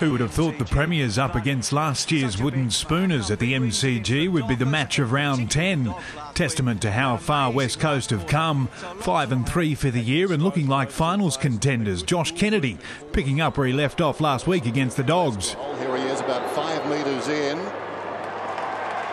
Who would have thought the Premiers up against last year's Wooden Spooners at the MCG would be the match of round 10? Testament to how far West Coast have come. 5-3 for the year and looking like finals contenders. Josh Kennedy picking up where he left off last week against the Dogs. Here he is, about 5 metres in.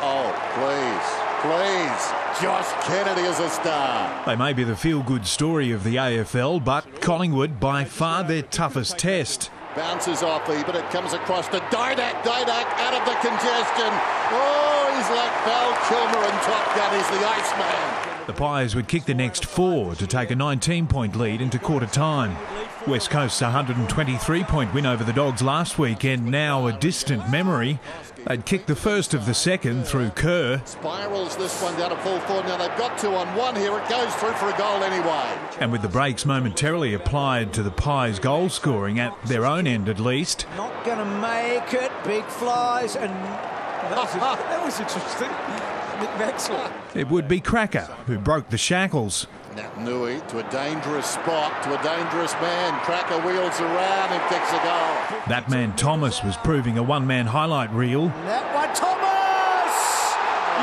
Oh, please, Josh Kennedy is a star. They may be the feel-good story of the AFL, but Collingwood by far their toughest test. Bounces off E, but it comes across to Didak out of the congestion. Oh, he's like Val Kilmer in Top Gun. He's the Iceman. The Pies would kick the next 4 to take a 19-point lead into quarter time. West Coast's 123-point win over the Dogs last weekend, now a distant memory. They'd kicked the first of the second through Kerr. Spirals this one down to full forward. Now they've got 2 on 1 here. It goes through for a goal anyway. And with the brakes momentarily applied to the Pies' goal scoring, at their own end at least. Not going to make it. Big flies. And that was interesting. Nick Maxwell. It would be Cracker who broke the shackles. Nat Nui to a dangerous spot, to a dangerous man. Cracker wheels around and kicks a goal. That man Thomas was proving a one-man highlight reel. That one, Thomas!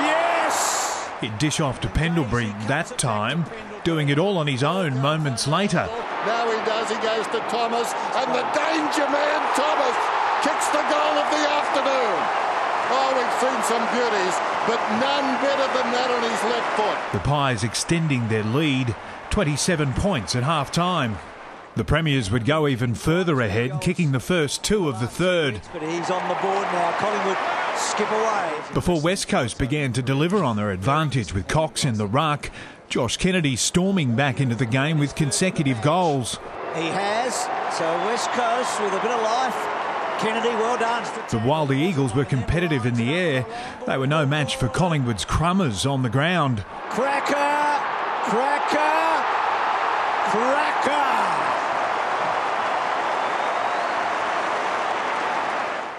Yes! He'd dish off to Pendlebury that time, doing it all on his own moments later. Now he does, he goes to Thomas, and the danger man Thomas kicks the goal of the afternoon. Oh, we've seen some beauties, but none better than that on his left foot. The Pies extending their lead, 27 points at half-time. The Premiers would go even further ahead, kicking the first 2 of the third. But he's on the board now. Collingwood skip away. Before West Coast began to deliver on their advantage with Cox in the ruck, Josh Kennedy storming back into the game with consecutive goals. He has, so West Coast with a bit of life. Kennedy, well done. But while the Eagles were competitive in the air, they were no match for Collingwood's crummers on the ground. Cracker! Cracker! Cracker!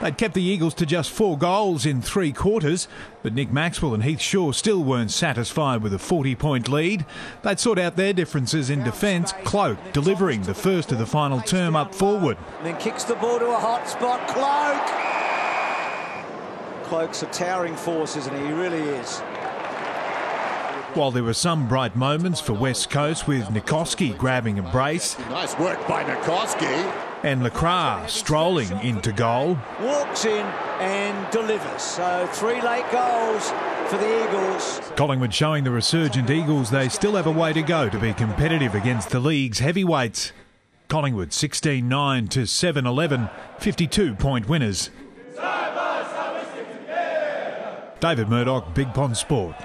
They'd kept the Eagles to just 4 goals in 3 quarters, but Nick Maxwell and Heath Shaw still weren't satisfied with a 40-point lead. They'd sort out their differences in defence, Cloak delivering the first of the final term up forward. And then kicks the ball to a hot spot, Cloak! Cloak's a towering force, isn't he? He really is. While there were some bright moments for West Coast with Nikoski grabbing a brace. Nice work by Nikoski. And Lacroix strolling into goal. Walks in and delivers. So 3 late goals for the Eagles. Collingwood showing the resurgent Eagles they still have a way to go to be competitive against the league's heavyweights. Collingwood 16-9 to 7-11, 52-point winners. David Murdoch, Big Pond Sport.